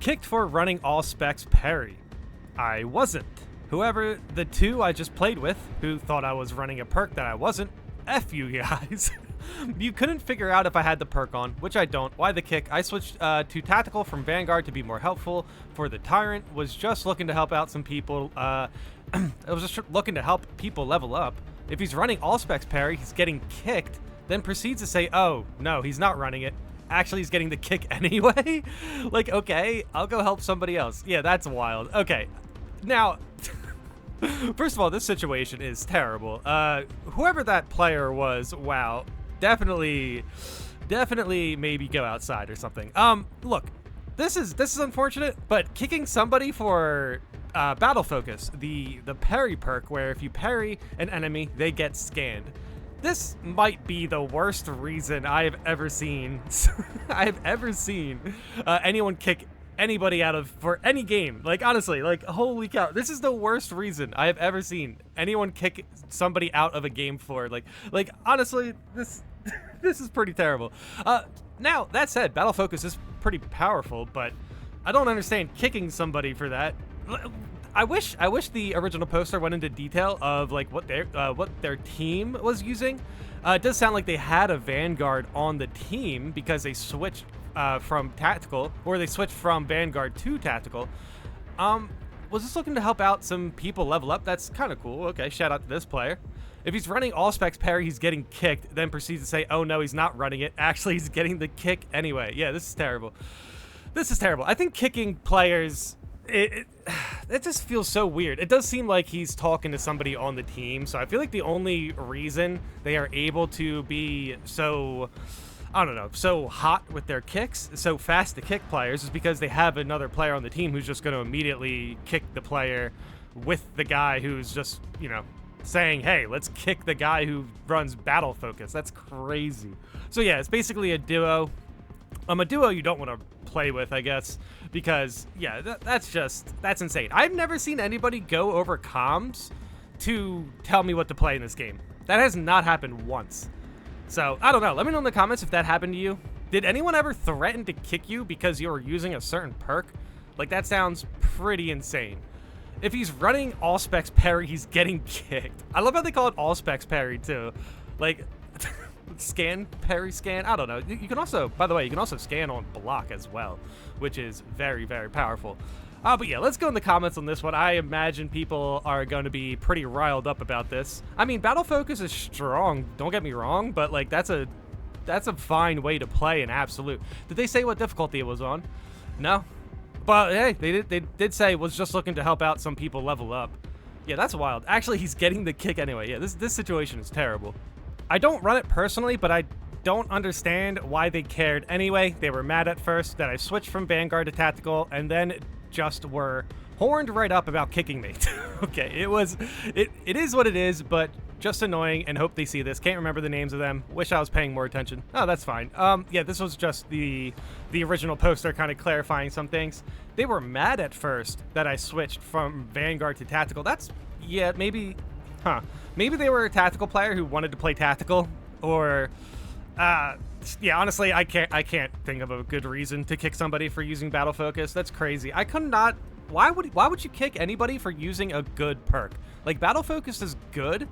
Kicked for running all specs parry. I wasn't. Whoever the two I just played with, who thought I was running a perk that I wasn't, F you guys. You couldn't figure out if I had the perk on, which I don't. Why the kick? I switched to tactical from Vanguard to be more helpful. For the Tyrant, was just looking to help out some people. I was just looking to help people level up. If he's running all specs parry, he's getting kicked, then proceeds to say, oh, no, he's not running it. Actually, he's getting the kick anyway? Like, okay, I'll go help somebody else. Yeah, that's wild. Okay, now... First of all, this situation is terrible. Whoever that player was, wow, definitely maybe go outside or something. Look, this is unfortunate, but kicking somebody for battle focus, the parry perk, where if you parry an enemy, they get scanned. This might be the worst reason I have ever seen. Anyone kick anybody out of for any game. Like, honestly, like, holy cow, this is the worst reason I have ever seen anyone kick somebody out of a game for. Like honestly, this is pretty terrible. Now that said, battle focus is pretty powerful, but I don't understand kicking somebody for that. I wish the original poster went into detail of like what their team was using. It does sound like they had a Vanguard on the team because they switched from tactical, or they switched from Vanguard to tactical. Was just looking to help out some people level up. That's kind of cool. Okay, shout out to this player. If he's running all specs parry, he's getting kicked, then proceeds to say, oh no, he's not running it. Actually, he's getting the kick anyway. Yeah, this is terrible. This is terrible. I think kicking players, it just feels so weird. It does seem like he's talking to somebody on the team, so I feel like the only reason they are able to be so, I don't know, so hot with their kicks, so fast to kick players, is because they have another player on the team who's just going to immediately kick the player with the guy who's just, you know, saying, hey, let's kick the guy who runs battle focus. That's crazy. So yeah, it's basically a duo. A duo you don't want to play with, I guess, because yeah, that's insane. I've never seen anybody go over comms to tell me what to play in this game. That has not happened once. So, I don't know. Let me know in the comments if that happened to you. Did anyone ever threaten to kick you because you were using a certain perk? Like, that sounds pretty insane. If he's running all specs parry, he's getting kicked. I love how they call it all specs parry, too. Like, scan, parry, scan. I don't know. You can also, by the way, you can also scan on block as well, which is very, very powerful. But yeah, let's go in the comments on this one. I imagine people are going to be pretty riled up about this. I mean, battle focus is strong, don't get me wrong, but like that's a fine way to play an absolute. Did they say what difficulty it was on? No. But hey, they did say was just looking to help out some people level up. Yeah, that's wild. Actually, he's getting the kick anyway. Yeah, this situation is terrible. I don't run it personally, but I don't understand why they cared anyway. They were mad at first that I switched from Vanguard to tactical, and then just were horned right up about kicking me. Okay, it is what it is, but just annoying, and hope they see this. Can't remember the names of them. Wish I was paying more attention. Oh, that's fine. Yeah, this was just the original poster kind of clarifying some things. They were mad at first that I switched from Vanguard to tactical. That's, yeah, maybe, maybe they were a tactical player who wanted to play tactical, or yeah, honestly, I can't think of a good reason to kick somebody for using battle focus. That's crazy. I could not. Why would you kick anybody for using a good perk? Like, battle focus is good,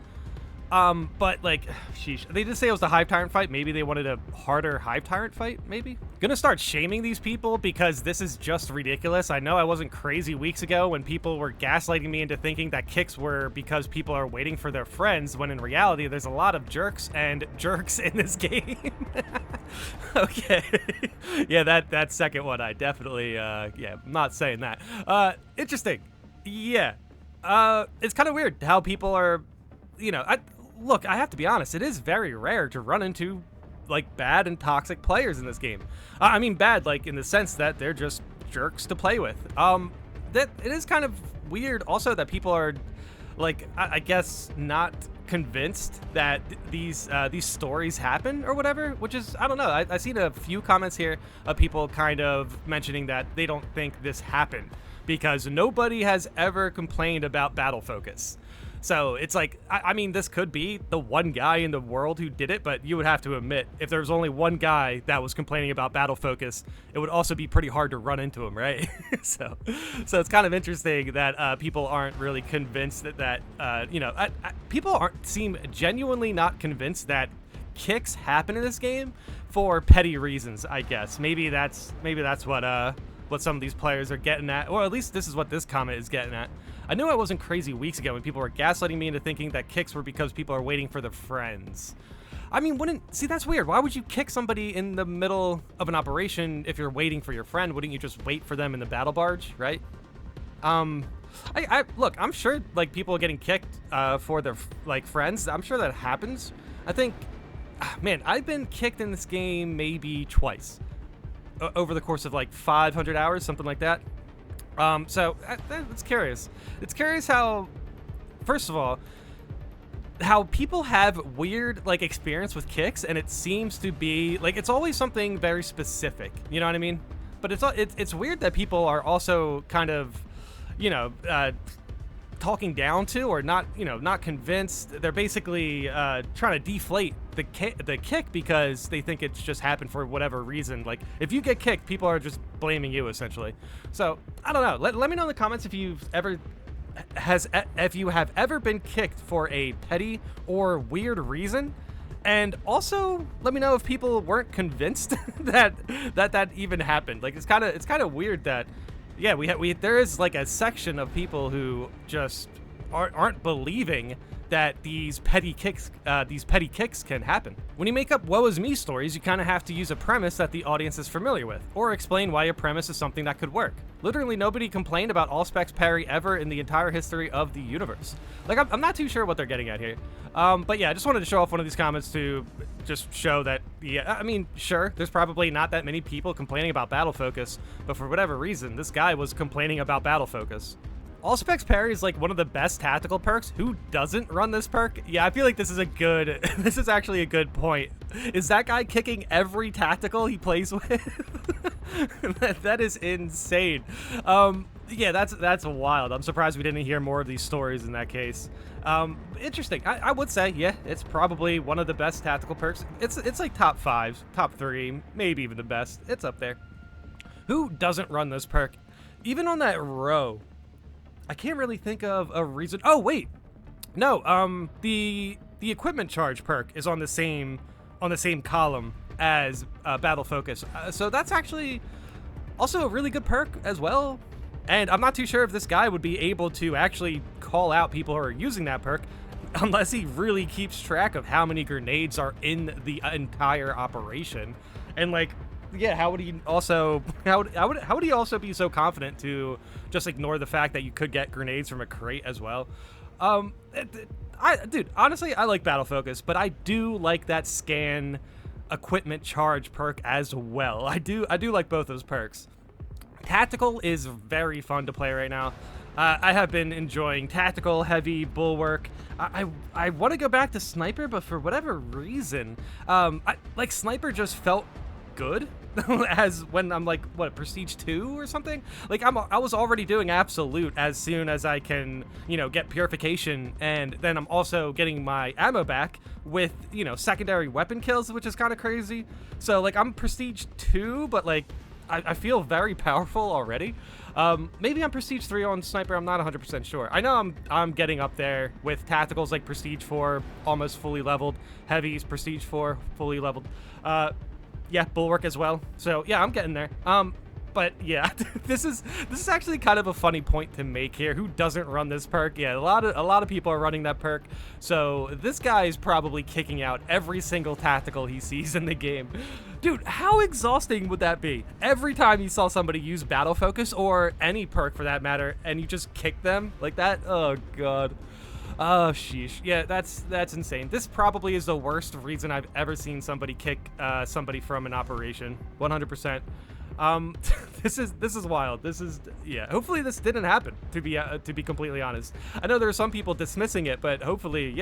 but like, sheesh. They did say it was the Hive Tyrant fight. Maybe they wanted a harder Hive Tyrant fight. Maybe. Gonna start shaming these people because this is just ridiculous. I know I wasn't crazy weeks ago when people were gaslighting me into thinking that kicks were because people are waiting for their friends, when in reality there's a lot of jerks and jerks in this game. Okay. Yeah, that second one, I definitely, yeah, I'm not saying that. Interesting. Yeah. It's kind of weird how people are, you know, look, I have to be honest, it is very rare to run into like bad and toxic players in this game. I mean bad like in the sense that they're just jerks to play with. That it is kind of weird also that people are like, I guess, not convinced that these stories happen or whatever, which is, I don't know. I've seen a few comments here of people kind of mentioning that they don't think this happened because nobody has ever complained about battle focus. So it's like, I mean, this could be the one guy in the world who did it, but you would have to admit, if there was only one guy that was complaining about battle focus, it would also be pretty hard to run into him, right? so it's kind of interesting that people aren't really convinced that you know, people aren't seem genuinely not convinced that kicks happen in this game for petty reasons. I guess maybe that's what some of these players are getting at, or at least this is what this comment is getting at. I knew I wasn't crazy weeks ago when people were gaslighting me into thinking that kicks were because people are waiting for their friends. I mean, see, that's weird. Why would you kick somebody in the middle of an operation if you're waiting for your friend? Wouldn't you just wait for them in the battle barge, right? Look, I'm sure like people getting kicked for their like friends. I'm sure that happens. I think, man, I've been kicked in this game maybe twice over the course of like 500 hours, something like that. So it's curious. It's curious how, first of all, how people have weird like experience with kicks, and it seems to be like it's always something very specific. You know what I mean? But it's weird that people are also kind of, you know, talking down to, or not, you know, not convinced. They're basically trying to deflate the kick because they think it's just happened for whatever reason. Like if you get kicked, people are just blaming you essentially. So I don't know. Let me know in the comments if you have ever been kicked for a petty or weird reason, and also let me know if people weren't convinced that even happened. Like it's kind of weird that, yeah, there is like a section of people who just aren't believing that these petty kicks can happen. When you make up woe is me stories, you kind of have to use a premise that the audience is familiar with, or explain why your premise is something that could work. Literally nobody complained about allspecs parry ever in the entire history of the universe. Like I'm not too sure what they're getting at here. But yeah, I just wanted to show off one of these comments to just show that, yeah, I mean, sure, there's probably not that many people complaining about battle focus, but for whatever reason, this guy was complaining about battle focus. Allspecs parry is like one of the best tactical perks. Who doesn't run this perk? Yeah, I feel like this is this is actually a good point. Is that guy kicking every tactical he plays with? that is insane. Yeah, that's wild. I'm surprised we didn't hear more of these stories in that case. Interesting. I would say, yeah, it's probably one of the best tactical perks. It's like top 5, top 3, maybe even the best. It's up there. Who doesn't run this perk? Even on that row, I can't really think of a reason. Oh wait, no. The equipment charge perk is on the same column as battle focus. So that's actually also a really good perk as well. And I'm not too sure if this guy would be able to actually call out people who are using that perk, unless he really keeps track of how many grenades are in the entire operation. And like, yeah, how would he also be so confident to just ignore the fact that you could get grenades from a crate as well? Dude, honestly, I like battle focus, but I do like that scan equipment charge perk as well. I do like both those perks. Tactical is very fun to play right now. I have been enjoying tactical, heavy, bulwark. I want to go back to sniper, but for whatever reason, like sniper just felt good as when I'm like, what, prestige 2 or something? Like I was already doing absolute as soon as I can, you know, get purification, and then I'm also getting my ammo back with, you know, secondary weapon kills, which is kind of crazy. So like I'm prestige 2, but like I feel very powerful already. Maybe I'm prestige 3 on sniper. I'm not 100% sure. I know I'm getting up there with tacticals like prestige 4, almost fully leveled. Heavies, prestige 4, fully leveled. Yeah, bulwark as well. So yeah, I'm getting there. But yeah, this is actually kind of a funny point to make here. Who doesn't run this perk? Yeah, a lot of people are running that perk. So this guy is probably kicking out every single tactical he sees in the game. Dude, how exhausting would that be? Every time you saw somebody use battle focus, or any perk for that matter, and you just kick them like that? Oh god. Oh sheesh. Yeah, that's insane. This probably is the worst reason I've ever seen somebody kick somebody from an operation. 100%. This is wild. This is, yeah, hopefully this didn't happen, to be completely honest. I know there are some people dismissing it, but hopefully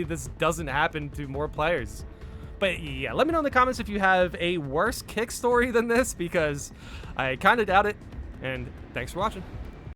this doesn't happen to more players. But yeah, let me know in the comments if you have a worse kick story than this, because I kind of doubt it. And thanks for watching.